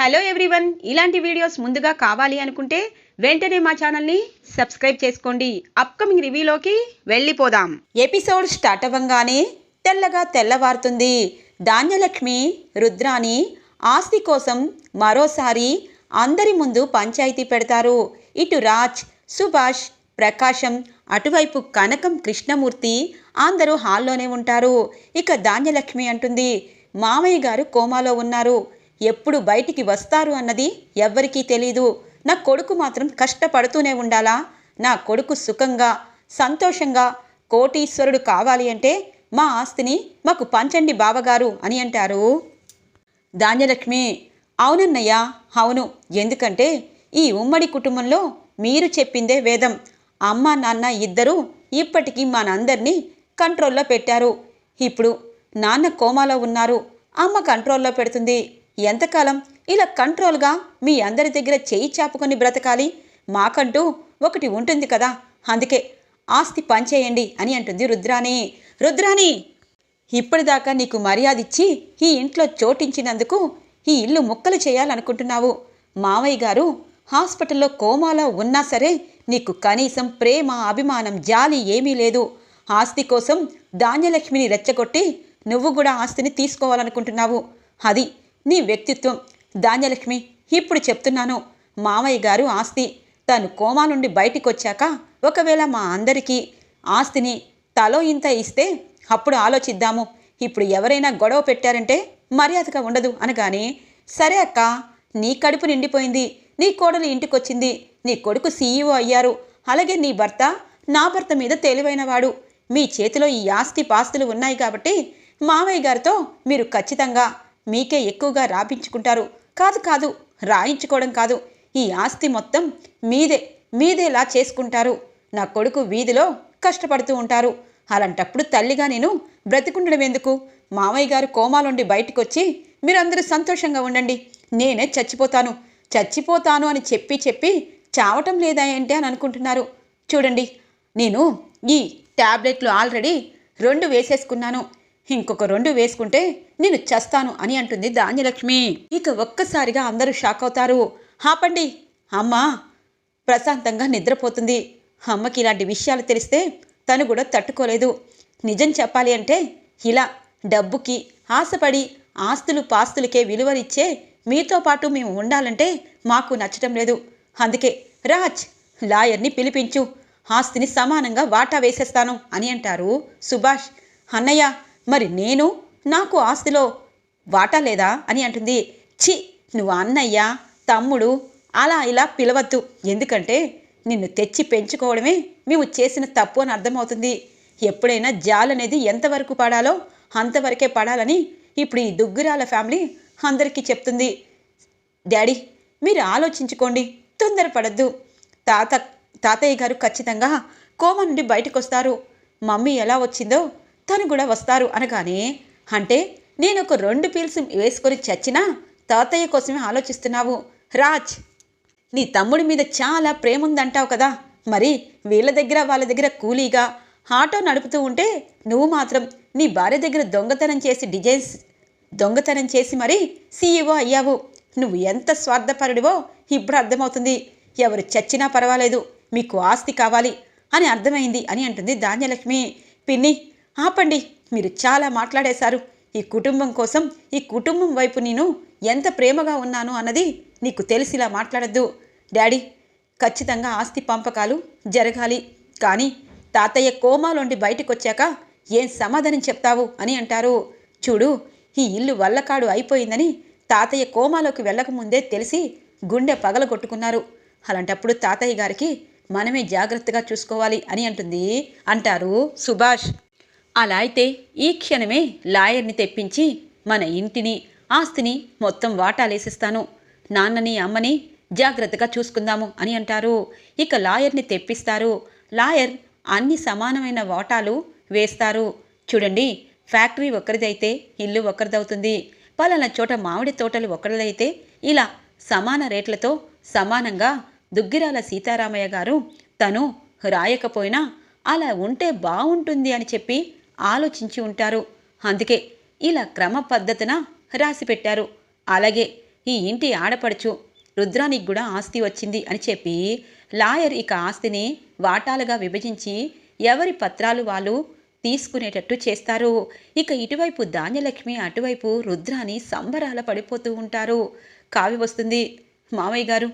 Hello everyone, ఇలాంటి videos ముందుగా కావాలి అనుకుంటే వెంటనే మా ఛానల్ని సబ్స్క్రైబ్ చేసుకోండి. అప్కమింగ్ రివ్యూలోకి వెళ్ళిపోదాం. ఎపిసోడ్ స్టార్ట్ అవ్వంగానే తెల్లగా తెల్లవారుతుంది. ధాన్యలక్ష్మి రుద్రాని ఆస్తి కోసం మరోసారి అందరి ముందు పంచాయతీ పెడతారు. ఇటు రాజ్, సుభాష్, ప్రకాశం, అటువైపు కనకం, కృష్ణమూర్తి అందరూ హాల్లోనే ఉంటారు. ఇక ధాన్యలక్ష్మి అంటుంది, మామయ్య గారు కోమాలో ఉన్నారు, ఎప్పుడు బయటికి వస్తారు అన్నది ఎవ్వరికీ తెలీదు. నా కొడుకు మాత్రం కష్టపడుతూనే ఉండాలా? నా కొడుకు సుఖంగా సంతోషంగా కోటీశ్వరుడు కావాలి అంటే మా ఆస్తిని మాకు పంచండి బావగారు అని అంటారు. ధాన్యలక్ష్మి, అవునన్నయ్య, అవును, ఎందుకంటే ఈ ఉమ్మడి కుటుంబంలో మీరు చెప్పిందే వేదం. అమ్మ నాన్న ఇద్దరూ ఇప్పటికీ మనందరినీ కంట్రోల్లో పెట్టారు. ఇప్పుడు నాన్న కోమాలో ఉన్నారు, అమ్మ కంట్రోల్లో పెడుతుంది. ఎంతకాలం ఇలా కంట్రోల్గా మీ అందరి దగ్గర చేయి చాపుకొని బ్రతకాలి? మాకంటూ ఒకటి ఉంటుంది కదా, అందుకే ఆస్తి పంచేయండి అని అంటుంది రుద్రాని. రుద్రాని, ఇప్పటిదాకా నీకు మర్యాద ఇచ్చి ఈ ఇంట్లో చోటించినందుకు ఈ ఇల్లు ముక్కలు చేయాలనుకుంటున్నావు. మావయ్య గారు హాస్పిటల్లో కోమాలో ఉన్నా సరే నీకు కనీసం ప్రేమ, అభిమానం, జాలి ఏమీ లేదు. ఆస్తి కోసం ధాన్యలక్ష్మిని రెచ్చగొట్టి నువ్వు కూడా ఆస్తిని తీసుకోవాలనుకుంటున్నావు. అది నీ వ్యక్తిత్వం. ధాన్యలక్ష్మి, ఇప్పుడు చెప్తున్నాను, మామయ్య గారు ఆస్తి తను కోమా నుండి బయటికి వచ్చాక ఒకవేళ మా అందరికీ ఆస్తిని తలో ఇంత ఇస్తే అప్పుడు ఆలోచిద్దాము. ఇప్పుడు ఎవరైనా గొడవ పెట్టారంటే మర్యాదగా ఉండదు అనగానే, సరే అక్క, నీ కడుపు నిండిపోయింది, నీ కోడలు ఇంటికొచ్చింది, నీ కొడుకు సీఈఓ అయ్యారు, అలాగే నీ భర్త నా భర్త మీద తెలివైనవాడు, మీ చేతిలో ఈ ఆస్తి పాస్తులు ఉన్నాయి కాబట్టి మామయ్య గారితో మీరు ఖచ్చితంగా మీకే ఎక్కువగా రాపించుకుంటారు. కాదు, రాయించుకోవడం కాదు, ఈ ఆస్తి మొత్తం మీదేలా చేసుకుంటారు. నా కొడుకు వీధిలో కష్టపడుతూ ఉంటారు. అలాంటప్పుడు తల్లిగా నేను బ్రతికుండడం ఎందుకు? మామయ్య గారు కోమాలుండి బయటకొచ్చి మీరందరూ సంతోషంగా ఉండండి, నేనే చచ్చిపోతాను అని చెప్పి చావటం లేదా ఏంటి అని అనుకుంటున్నారు. చూడండి, నేను ఈ ట్యాబ్లెట్లు ఆల్రెడీ 2 వేసేసుకున్నాను, ఇంకొక 2 వేసుకుంటే నేను చస్తాను అని అంటుంది ధాన్యలక్ష్మి. ఇక ఒక్కసారిగా అందరూ షాక్ అవుతారు. ఆపండి, అమ్మ ప్రశాంతంగా నిద్రపోతుంది. అమ్మకి ఇలాంటి విషయాలు తెలిస్తే తను కూడా తట్టుకోలేదు. నిజం చెప్పాలి అంటే ఇలా డబ్బుకి ఆశపడి ఆస్తులు పాస్తులకే విలువనిచ్చే మీతో పాటు మేము ఉండాలంటే మాకు నచ్చటం లేదు. అందుకే రాజ్, లాయర్ని పిలిపించు, ఆస్తిని సమానంగా వాటా వేసేస్తాను అని అంటారు సుభాష్. అన్నయ్య, మరి నాకు ఆస్తిలో వాటా లేదా అని అంటుంది. ఛీ, నువ్వు అన్నయ్య తమ్ముడు అలా ఇలా పిలవద్దు, ఎందుకంటే నిన్ను తెచ్చి పెంచుకోవడమే మేము చేసిన తప్పు అని అర్థమవుతుంది. ఎప్పుడైనా జాలనేది ఎంతవరకు పడాలో అంతవరకే పడాలని ఇప్పుడు ఈ దుగ్గిరాల ఫ్యామిలీ అందరికీ చెప్తుంది. డాడీ, మీరు ఆలోచించుకోండి, తొందరపడద్దు. తాతయ్య గారు ఖచ్చితంగా కోమా నుండి బయటకు వస్తారు, మమ్మీ ఎలా వచ్చిందో తను కూడా వస్తారు అనగానే, అంటే నేను ఒక 2 పీల్స్ వేసుకొని చచ్చినా తాతయ్య కోసమే ఆలోచిస్తున్నావు. రాజ్, నీ తమ్ముడి మీద చాలా ప్రేమ ఉందంటావు కదా, మరి వీళ్ళ దగ్గర వాళ్ళ దగ్గర కూలీగా ఆటో నడుపుతూ ఉంటే నువ్వు మాత్రం నీ భార్య దగ్గర దొంగతనం చేసి మరి సీఈఓ అయ్యావు. నువ్వు ఎంత స్వార్థపరుడివో ఇప్పుడు అర్థమవుతుంది. ఎవరు చచ్చినా పర్వాలేదు, మీకు ఆస్తి కావాలి అని అర్థమైంది అని అంటుంది ధాన్యలక్ష్మి. పిన్ని, ఆపండి, మీరు చాలా మాట్లాడేశారు. ఈ కుటుంబం కోసం, ఈ కుటుంబం వైపు నేను ఎంత ప్రేమగా ఉన్నాను అన్నది నీకు తెలిసిలా మాట్లాడద్దు. డాడీ, ఖచ్చితంగా ఆస్తి పంపకాలు జరగాలి, కానీ తాతయ్య కోమాలోండి బయటకు వచ్చాక ఏం సమాధానం చెప్తావు అని అంటారు. చూడు, ఈ ఇల్లు వల్లకాడు అయిపోయిందని తాతయ్య కోమాలోకి వెళ్ళకముందే తెలిసి గుండె పగలగొట్టుకున్నారు. అలాంటప్పుడు తాతయ్య గారికి మనమే జాగ్రత్తగా చూసుకోవాలి అని అంటారు సుభాష్. అలా అయితే ఈ క్షణమే లాయర్ని తెప్పించి మన ఇంటిని ఆస్తిని మొత్తం వాటాలేసిస్తాను, నాన్నని అమ్మని జాగ్రత్తగా చూసుకుందాము అని అంటారు. ఇక లాయర్ని తెప్పిస్తారు. లాయర్ అన్ని సమానమైన వాటాలు వేస్తారు. చూడండి, ఫ్యాక్టరీ ఒకరిదైతే ఇల్లు ఒకరిదవుతుంది, పలానా చోట మామిడి తోటలు ఒకరిదైతే ఇలా సమాన రేట్లతో సమానంగా దుగ్గిరాల సీతారామయ్య గారు తను రాయకపోయినా అలా ఉంటే బాగుంటుంది అని చెప్పి ఆలోచించి ఉంటారు. అందుకే ఇలా క్రమ పద్ధతిన రాసి పెట్టారు. అలాగే ఈ ఇంటి ఆడపడుచు రుద్రానికి కూడా ఆస్తి వచ్చింది అని చెప్పి లాయర్ ఇక ఆస్తిని వాటాలుగా విభజించి ఎవరి పత్రాలు వాళ్ళు తీసుకునేటట్టు చేస్తారు. ఇక ఇటువైపు ధాన్యలక్ష్మి, అటువైపు రుద్రాని సంబరాల పడిపోతూ ఉంటారు. కావి వస్తుంది. మామయ్య గారు,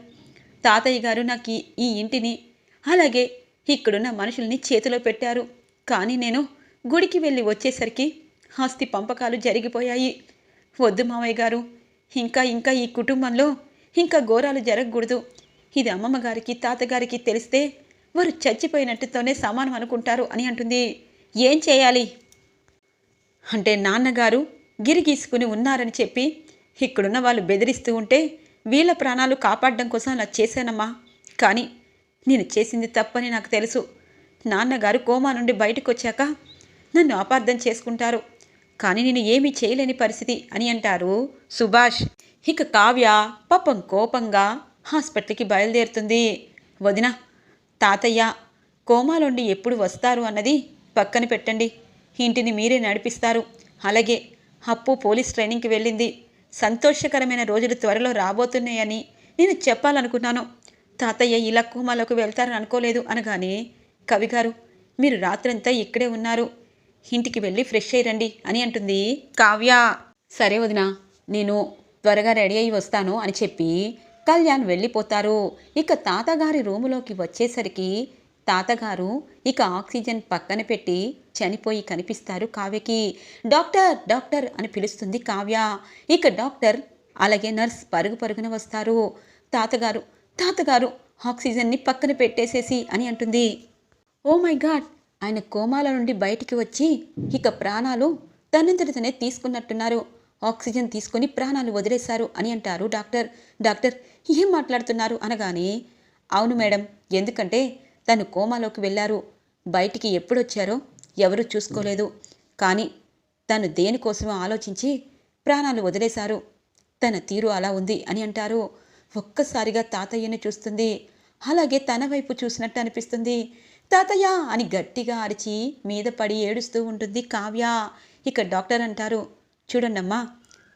తాతయ్య గారు నాకు ఈ ఇంటిని అలాగే ఇక్కడున్న మనుషుల్ని చేతిలో పెట్టారు. కానీ నేను గుడికి వెళ్ళి వచ్చేసరికి ఆస్తి పంపకాలు జరిగిపోయాయి. వద్దు మామయ్య గారు, ఇంకా ఇంకా ఈ కుటుంబంలో ఇంకా ఘోరాలు జరగకూడదు. ఇది అమ్మమ్మ గారికి, తాతగారికి తెలిస్తే వారు చచ్చిపోయినట్టుతోనే సమానం అనుకుంటారు అని అంటుంది. ఏం చేయాలి అంటే నాన్నగారు గిరిగీసుకుని ఉన్నారని చెప్పి ఇక్కడున్న వాళ్ళు బెదిరిస్తూ ఉంటే వీళ్ళ ప్రాణాలు కాపాడడం కోసం అలా చేశానమ్మా. కానీ నేను చేసింది తప్పని నాకు తెలుసు. నాన్నగారు కోమా నుండి బయటకు వచ్చాక నన్ను అపార్థం చేసుకుంటారు. కానీ నేను ఏమీ చేయలేని పరిస్థితి అని అంటారు సుభాష్. ఇక కావ్య పాపం కోపంగా హాస్పిటల్కి బయలుదేరుతుంది. వదిన, తాతయ్య కోమాలోండి ఎప్పుడు వస్తారు అన్నది పక్కన పెట్టండి. ఇంటిని మీరే నడిపిస్తారు. అలాగే అప్పు పోలీస్ ట్రైనింగ్కి వెళ్ళింది. సంతోషకరమైన రోజులు త్వరలో రాబోతున్నాయని నేను చెప్పాలనుకున్నాను. తాతయ్య ఇలా కోమాలోకి వెళ్తారని అనుకోలేదు అనగానే, కవిగారు మీరు రాత్రంతా ఇక్కడే ఉన్నారు, ఇంటికి వెళ్ళి ఫ్రెష్ అయ్యి రండి అని అంటుంది కావ్య. సరే వదినా, నేను త్వరగా రెడీ అయ్యి వస్తాను అని చెప్పి కళ్యాణ్ వెళ్ళిపోతారు. ఇక తాతగారి రూములోకి వచ్చేసరికి తాతగారు ఇక ఆక్సిజన్ పక్కన పెట్టి చనిపోయి కనిపిస్తారు కావ్యకి. డాక్టర్ డాక్టర్ అని పిలుస్తుంది కావ్య. ఇక డాక్టర్ అలాగే నర్స్ పరుగు పరుగున వస్తారు. తాతగారు తాతగారు ఆక్సిజన్ని పక్కన పెట్టేసేసి అని అంటుంది. ఓ మై గాడ్, ఆయన కోమాల నుండి బయటికి వచ్చి ఇక ప్రాణాలు తనంతటితోనే తీసుకున్నట్టున్నారు. ఆక్సిజన్ తీసుకొని ప్రాణాలు వదిలేశారు అని అంటారు డాక్టర్. డాక్టర్ ఏం మాట్లాడుతున్నారు అనగానే, అవును మేడం, ఎందుకంటే తను కోమాలోకి వెళ్ళారు. బయటికి ఎప్పుడొచ్చారో ఎవరూ చూసుకోలేదు. కానీ తను దేనికోసమో ఆలోచించి ప్రాణాలు వదిలేశారు. తన తీరు అలా ఉంది అని అంటారు. ఒక్కసారిగా తాతయ్యని చూస్తుంది. అలాగే తన వైపు చూసినట్టు అనిపిస్తుంది. తాతయ్య అని గట్టిగా అరిచి మీద పడి ఏడుస్తూ ఉంటుంది కావ్య. ఇక డాక్టర్ అంటారు, చూడండమ్మా,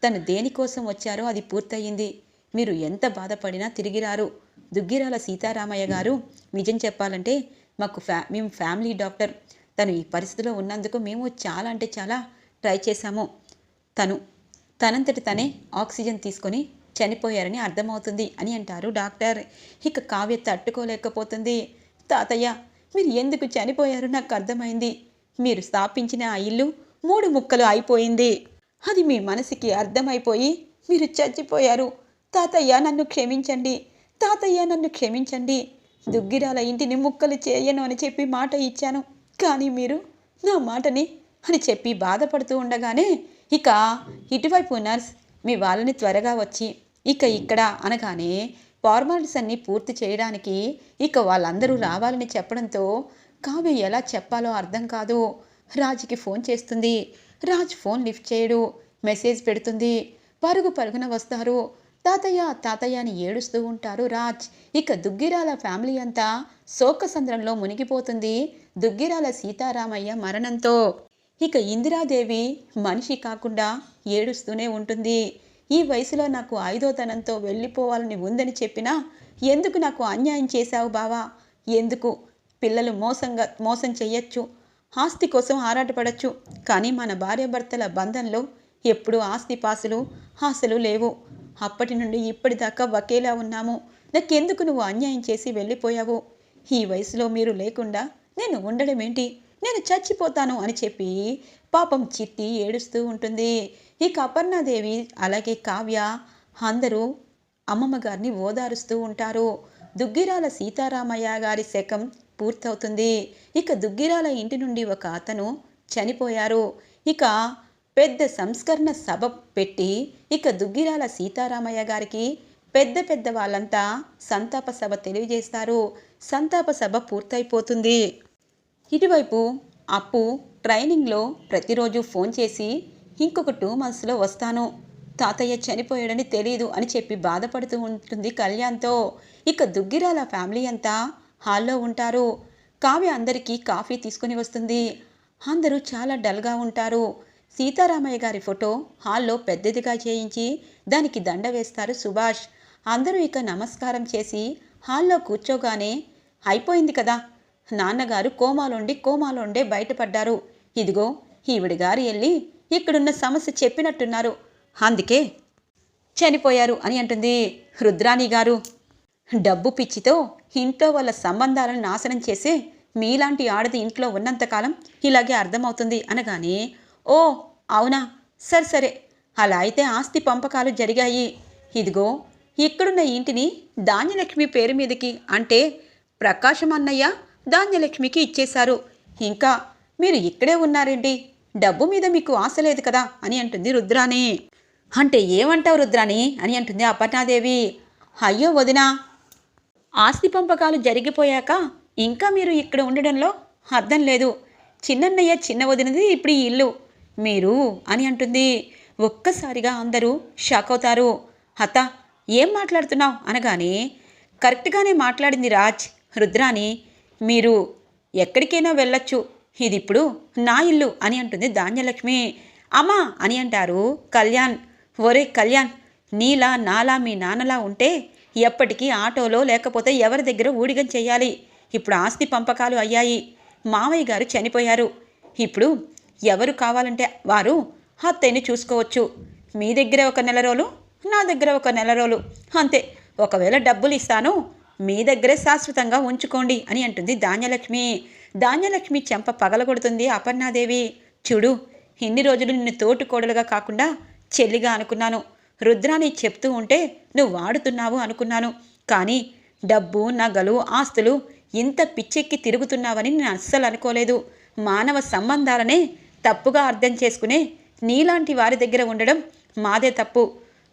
తను దేనికోసం వచ్చారో అది పూర్తయింది. మీరు ఎంత బాధపడినా తిరిగి రారు. దుగ్గిరాల సీతారామయ్య గారు నిజం చెప్పాలంటే మేము ఫ్యామిలీ డాక్టర్. తను ఈ పరిస్థితిలో ఉన్నందుకు మేము చాలా అంటే చాలా ట్రై చేశాము. తనంతటి తనే ఆక్సిజన్ తీసుకొని చనిపోయారని అర్థమవుతుంది అని అంటారు డాక్టర్. ఇక కావ్య తట్టుకోలేకపోతుంది. తాతయ్య మీరు ఎందుకు చనిపోయారు నాకు అర్థమైంది. మీరు స్థాపించిన ఆ ఇల్లు 3 ముక్కలు అయిపోయింది. అది మీ మనసుకి అర్థమైపోయి మీరు చచ్చిపోయారు. తాతయ్య నన్ను క్షమించండి, తాతయ్య నన్ను క్షమించండి. దుగ్గిరాల ఇంటిని ముక్కలు చేయను అని చెప్పి మాట ఇచ్చాను. కానీ మీరు నా మాటని అని చెప్పి బాధపడుతూ ఉండగానే ఇక ఇటువైపు నర్స్ మీ వాళ్ళని త్వరగా వచ్చి ఇక్కడ అనగానే ఫార్మాలిటీస్ అన్నీ పూర్తి చేయడానికి ఇక వాళ్ళందరూ రావాలని చెప్పడంతో కావ్య ఎలా చెప్పాలో అర్థం కాదు. రాజ్కి ఫోన్ చేస్తుంది. రాజ్ ఫోన్ లిఫ్ట్ చేయడు. మెసేజ్ పెడుతుంది. పరుగున వస్తారు. తాతయ్య తాతయ్య అని ఏడుస్తూ ఉంటారు రాజ్. ఇక దుగ్గిరాల ఫ్యామిలీ అంతా శోకసంద్రంలో మునిగిపోతుంది దుగ్గిరాల సీతారామయ్య మరణంతో. ఇక ఇందిరాదేవి మనిషి కాకుండా ఏడుస్తూనే ఉంటుంది. ఈ వయసులో నాకు 5వ వెళ్ళిపోవాలని ఉందని చెప్పినా ఎందుకు నాకు అన్యాయం చేశావు బావా? ఎందుకు? పిల్లలు మోసం చెయ్యొచ్చు, ఆస్తి కోసం ఆరాటపడచ్చు. కానీ మన భార్యాభర్తల బంధంలో ఎప్పుడూ ఆస్తిపాసులు ఆశలు లేవు. అప్పటి నుండి ఇప్పటిదాకా ఒకేలా ఉన్నాము. నాకెందుకు నువ్వు అన్యాయం చేసి వెళ్ళిపోయావు? ఈ వయసులో మీరు లేకుండా నేను ఉండడమేంటి? నేను చచ్చిపోతాను అని చెప్పి పాపం చిట్టి ఏడుస్తూ ఉంటుంది. ఇక అపర్ణాదేవి అలాగే కావ్య అందరూ అమ్మమ్మ గారిని ఓదారుస్తూ ఉంటారు. దుగ్గిరాల సీతారామయ్య గారి శకం పూర్తవుతుంది. ఇక దుగ్గిరాల ఇంటి నుండి ఒక అతను చనిపోయారు. ఇక పెద్ద సంస్కరణ సభ పెట్టి ఇక దుగ్గిరాల సీతారామయ్య గారికి పెద్ద వాళ్ళంతా సంతాప సభ తెలియజేస్తారు. సంతాప సభ పూర్తయిపోతుంది. ఇటువైపు అప్పు ట్రైనింగ్లో ప్రతిరోజు ఫోన్ చేసి ఇంకొక 2 monthsలో వస్తాను, తాతయ్య చనిపోయాడని తెలీదు అని చెప్పి బాధపడుతూ ఉంటుంది కళ్యాణ్తో. ఇక దుగ్గిరాల ఫ్యామిలీ అంతా హాల్లో ఉంటారు. కావ్య అందరికీ కాఫీ తీసుకుని వస్తుంది. అందరూ చాలా డల్గా ఉంటారు. సీతారామయ్య గారి ఫోటో హాల్లో పెద్దదిగా చేయించి దానికి దండ వేస్తారు సుభాష్. అందరూ ఇక నమస్కారం చేసి హాల్లో కూర్చోగానే, అయిపోయింది కదా, నాన్నగారు కోమాలోండే బయటపడ్డారు. ఇదిగో ఈవిడ గారు వెళ్ళి ఇక్కడున్న సమస్య చెప్పినట్టున్నారు, అందుకే చనిపోయారు అని అంటుంది. రుద్రాణి గారు, డబ్బు పిచ్చితో ఇంట్లో వాళ్ళ సంబంధాలను నాశనం చేసే మీలాంటి ఆడది ఇంట్లో ఉన్నంతకాలం ఇలాగే అర్థమవుతుంది అనగానే, ఓ అవునా, సరే అలా అయితే ఆస్తి పంపకాలు జరిగాయి. ఇదిగో ఇక్కడున్న ఇంటిని ధాన్యలక్ష్మి పేరు మీదకి, అంటే ప్రకాశం అన్నయ్య ధాన్యలక్ష్మికి ఇచ్చేశారు. ఇంకా మీరు ఇక్కడే ఉన్నారేంటి, డబ్బు మీద మీకు ఆశ లేదు కదా అని అంటుంది రుద్రాణి. అంటే ఏమంటావు రుద్రాణి అని అంటుంది అపర్ణాదేవి. అయ్యో వదినా, ఆస్తి పంపకాలు జరిగిపోయాక ఇంకా మీరు ఇక్కడ ఉండడంలో అర్థం లేదు. చిన్నన్నయ్య చిన్న వదినది ఇప్పుడు ఈ ఇల్లు మీరు అని అంటుంది. ఒక్కసారిగా అందరూ షాక్ అవుతారు. అత్త ఏం మాట్లాడుతున్నావు అనగానే, కరెక్ట్గానే మాట్లాడింది రాజ్. రుద్రాణి, మీరు ఎక్కడికైనా వెళ్ళొచ్చు, ఇది ఇప్పుడు నా ఇల్లు అని అంటుంది ధాన్యలక్ష్మి. అమ్మా అని అంటారు కళ్యాణ్. ఒరే కళ్యాణ్, నీలా నాలా మీ నాన్నలా ఉంటే ఎప్పటికీ ఆటోలో లేకపోతే ఎవరి దగ్గర ఊడిగం చెయ్యాలి. ఇప్పుడు ఆస్తి పంపకాలు అయ్యాయి, మావయ్య గారు చనిపోయారు. ఇప్పుడు ఎవరు కావాలంటే వారు అత్తయ్యని చూసుకోవచ్చు. మీ దగ్గర ఒక నెల రోజులు, నా దగ్గర ఒక నెల రోజులు, అంతే. ఒకవేళ డబ్బులు ఇస్తాను, మీ దగ్గరే శాశ్వతంగా ఉంచుకోండి అని అంటుంది ధాన్యలక్ష్మి. ధాన్యలక్ష్మి చెంప పగలగొడుతుంది అపర్ణాదేవి. చూడు, ఇన్ని రోజులు నిన్ను తోటికోడలుగా కాకుండా చెల్లిగా అనుకున్నాను. రుద్రాణి చెప్తూ ఉంటే నువ్వు వాడుతున్నావు అనుకున్నాను. కానీ డబ్బు, నగలు, ఆస్తులు ఇంత పిచ్చెక్కి తిరుగుతున్నావని నేను అస్సలు అనుకోలేదు. మానవ సంబంధాలనే తప్పుగా అర్థం చేసుకునే నీలాంటి వారి దగ్గర ఉండడం మాదే తప్పు.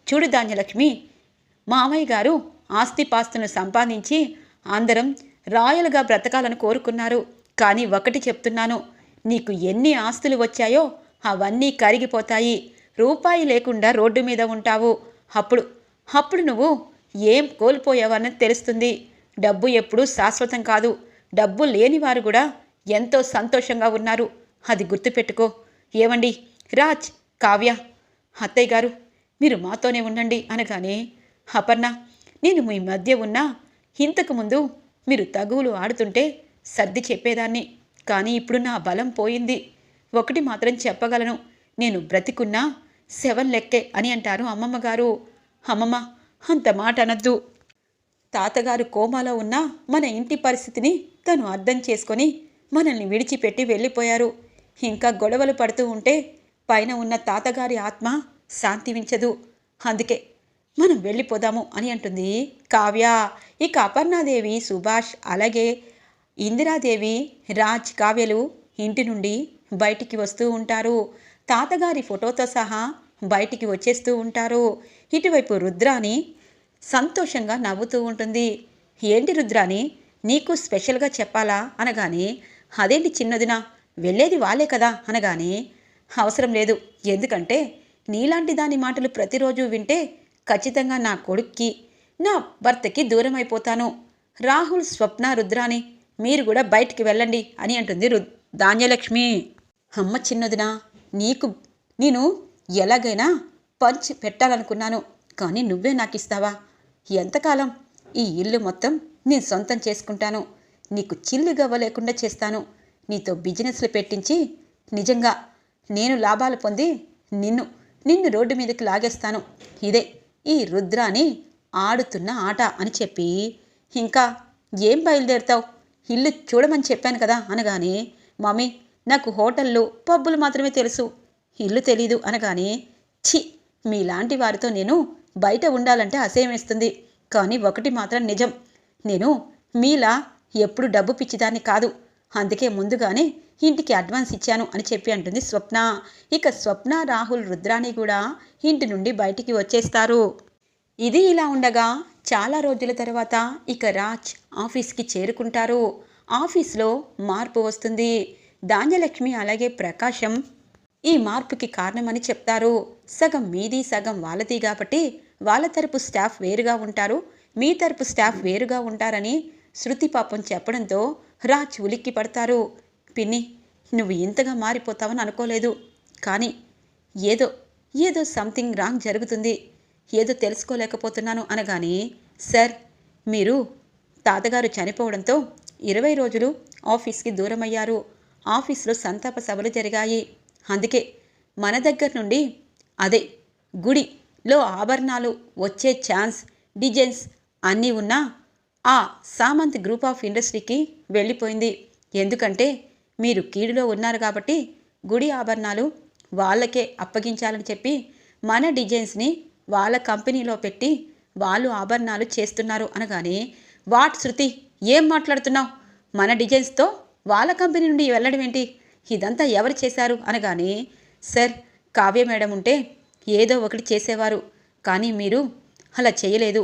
చూడు ధాన్యలక్ష్మి, మామయ్య గారు ఆస్తిపాస్తులను సంపాదించి అందరం రాయలుగా బ్రతకాలని కోరుకున్నారు. కానీ ఒకటి చెప్తున్నాను, నీకు ఎన్ని ఆస్తులు వచ్చాయో అవన్నీ కరిగిపోతాయి. రూపాయి లేకుండా రోడ్డు మీద ఉంటావు. అప్పుడు నువ్వు ఏం కోల్పోయావని తెలుస్తుంది. డబ్బు ఎప్పుడూ శాశ్వతం కాదు. డబ్బు లేనివారు కూడా ఎంతో సంతోషంగా ఉన్నారు, అది గుర్తుపెట్టుకో. ఏమండి రాజ్, కావ్య, అత్తయ్య గారు మీరు మాతోనే ఉండండి అనగానే, అపర్ణ, నేను మీ మధ్య ఉన్నా ఇంతకుముందు మీరు తగువులు ఆడుతుంటే సర్ది చెప్పేదాన్ని. కానీ ఇప్పుడు నా బలం పోయింది. ఒకటి మాత్రం చెప్పగలను, నేను బ్రతికున్నా శవం లెక్కే అని అంటారు అమ్మమ్మగారు. అమ్మమ్మ, అంత మాట అనద్దు. తాతగారు కోమాలో ఉన్న మన ఇంటి పరిస్థితిని తను అర్థం చేసుకొని మనల్ని విడిచిపెట్టి వెళ్ళిపోయారు. ఇంకా గొడవలు పడుతూ ఉంటే పైన ఉన్న తాతగారి ఆత్మ శాంతించదు. అందుకే మనం వెళ్ళిపోదాము అని అంటుంది కావ్య. ఇక అపర్ణాదేవి, సుభాష్, అలాగే ఇందిరాదేవి, రాజ్, కావ్యలు ఇంటి నుండి బయటికి వస్తూ ఉంటారు. తాతగారి ఫోటోతో సహా బయటికి వచ్చేస్తూ ఉంటారు. ఇటువైపు రుద్రాణి సంతోషంగా నవ్వుతూ ఉంటుంది. ఏంటి రుద్రాణి, నీకు స్పెషల్గా చెప్పాలా అనగానే, అదేంటి చిన్నదినా, వెళ్ళేది వాళ్ళే కదా అనగానే, అవసరం లేదు. ఎందుకంటే నీలాంటి దాని మాటలు ప్రతిరోజు వింటే ఖచ్చితంగా నా కొడుక్కి, నా భర్తకి దూరం అయిపోతాను. రాహుల్, స్వప్న, రుద్రాణి మీరు కూడా బయటికి వెళ్ళండి అని అంటుంది ధాన్యలక్ష్మి. అమ్మ చిన్నదినా, నేను ఎలాగైనా పంచి పెట్టాలనుకున్నాను, కానీ నువ్వే నాకు ఇస్తావా? ఎంతకాలం ఈ ఇల్లు మొత్తం నేను సొంతం చేసుకుంటాను, నీకు చిల్లు గవ్వ లేకుండా చేస్తాను. నీతో బిజినెస్లు పెట్టించి నిజంగా నేను లాభాలు పొంది నిన్ను రోడ్డు మీదకి లాగేస్తాను. ఇదే ఈ రుద్రాని ఆడుతున్న ఆట అని చెప్పి, ఇంకా ఏం బయలుదేరుతావు, ఇల్లు చూడమని చెప్పాను కదా అనగానే, మమ్మీ నాకు హోటళ్ళు, పబ్బులు మాత్రమే తెలుసు, ఇల్లు తెలీదు అనగానే, ఛీ, మీలాంటి వారితో నేను బయట ఉండాలంటే అసహ్యం వేస్తుంది. కానీ ఒకటి మాత్రం నిజం, నేను మీలా ఎప్పుడు డబ్బు పిచ్చిదాన్ని కాదు. అందుకే ముందుగానే ఇంటికి అడ్వాన్స్ ఇచ్చాను అని చెప్పి అంటుంది స్వప్న. ఇక స్వప్న, రాహుల్, రుద్రాణి కూడా ఇంటి నుండి బయటికి వచ్చేస్తారు. ఇది ఇలా ఉండగా చాలా రోజుల తర్వాత ఇక రాజ్ ఆఫీస్కి చేరుకుంటారు. ఆఫీస్లో మార్పు వస్తుంది. ధాన్యలక్ష్మి అలాగే ప్రకాశం ఈ మార్పుకి కారణమని చెప్తారు. సగం మీది సగం వాళ్ళది కాబట్టి వాళ్ళ తరపు స్టాఫ్ వేరుగా ఉంటారు, మీ తరపు స్టాఫ్ వేరుగా ఉంటారని శృతి పాపం చెప్పడంతో రాజ్ ఉలిక్కి పడతారు. పిన్ని, నువ్వు ఇంతగా మారిపోతావని అనుకోలేదు, కానీ ఏదో ఏదో సంథింగ్ రాంగ్ జరుగుతుంది, ఏదో తెలుసుకోలేకపోతున్నాను అనగానే, సార్ మీరు తాతగారు చనిపోవడంతో 20 రోజులు ఆఫీస్కి దూరమయ్యారు, ఆఫీస్లో సంతాప సభలు జరిగాయి, అందుకే మన దగ్గర నుండి అదే గుడిలో ఆభరణాలు వచ్చే ఛాన్స్ డిజైన్స్ అన్నీ ఉన్నా ఆ సామంత్ గ్రూప్ ఆఫ్ ఇండస్ట్రీకి వెళ్ళిపోయింది. ఎందుకంటే మీరు కీడులో ఉన్నారు కాబట్టి గుడి ఆభరణాలు వాళ్ళకే అప్పగించాలని చెప్పి మన డిజైన్స్ని వాళ్ళ కంపెనీలో పెట్టి వాళ్ళు ఆభరణాలు చేస్తున్నారు అనగానే, వాట్ శృతి, ఏం మాట్లాడుతున్నావు? మన డిజైన్స్తో వాళ్ళ కంపెనీ నుండి వెళ్ళడం ఏంటి? ఇదంతా ఎవరు చేశారు అనగానే, సార్ కావ్య మేడం ఉంటే ఏదో ఒకటి చేసేవారు, కానీ మీరు అలా చేయలేదు.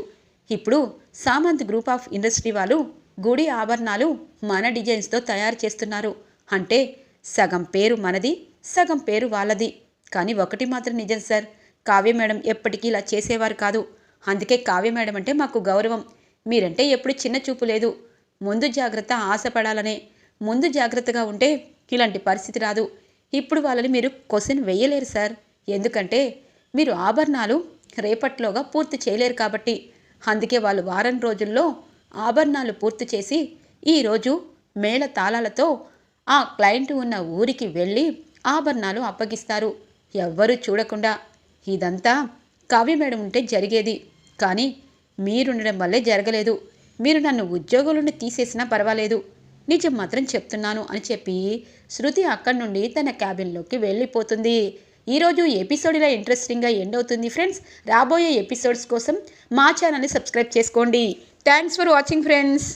ఇప్పుడు సామంత్ గ్రూప్ ఆఫ్ ఇండస్ట్రీ వాళ్ళు గుడి ఆభరణాలు మన డిజైన్స్తో తయారు చేస్తున్నారు అంటే సగం పేరు మనది, సగం పేరు వాళ్ళది. కానీ ఒకటి మాత్రం నిజం సార్, కావ్య మేడం ఎప్పటికీ ఇలా చేసేవారు కాదు. అందుకే కావ్య మేడం అంటే మాకు గౌరవం. మీరంటే ఎప్పుడు చిన్న చూపు లేదు. ముందు జాగ్రత్త ఆశపడాలనే. ముందు జాగ్రత్తగా ఉంటే ఇలాంటి పరిస్థితి రాదు. ఇప్పుడు వాళ్ళని మీరు క్వశ్చన్ వేయలేరు సార్, ఎందుకంటే మీరు ఆభరణాలు రేపట్లోగా పూర్తి చేయలేరు కాబట్టి. అందుకే వాళ్ళు వారం రోజుల్లో ఆభరణాలు పూర్తి చేసి ఈరోజు మేళ తాళాలతో ఆ క్లయింట్ ఉన్న ఊరికి వెళ్ళి ఆభరణాలు అప్పగిస్తారు, ఎవ్వరూ చూడకుండా. ఇదంతా కావ్య మేడం ఉంటే జరిగేది, కానీ మీరుండడం వల్లే జరగలేదు. మీరు నన్ను ఉద్యోగం నుండి తీసేసినా పర్వాలేదు, నిజం మాత్రం చెప్తున్నాను అని చెప్పి శృతి అక్కడి నుండి తన క్యాబిన్లోకి వెళ్ళిపోతుంది. ఈరోజు ఎపిసోడ్ ఇలా ఇంట్రెస్టింగ్గా ఎండ్ అవుతుంది ఫ్రెండ్స్. రాబోయే ఎపిసోడ్స్ కోసం మా ఛానల్ని సబ్స్క్రైబ్ చేసుకోండి. Thanks for watching friends.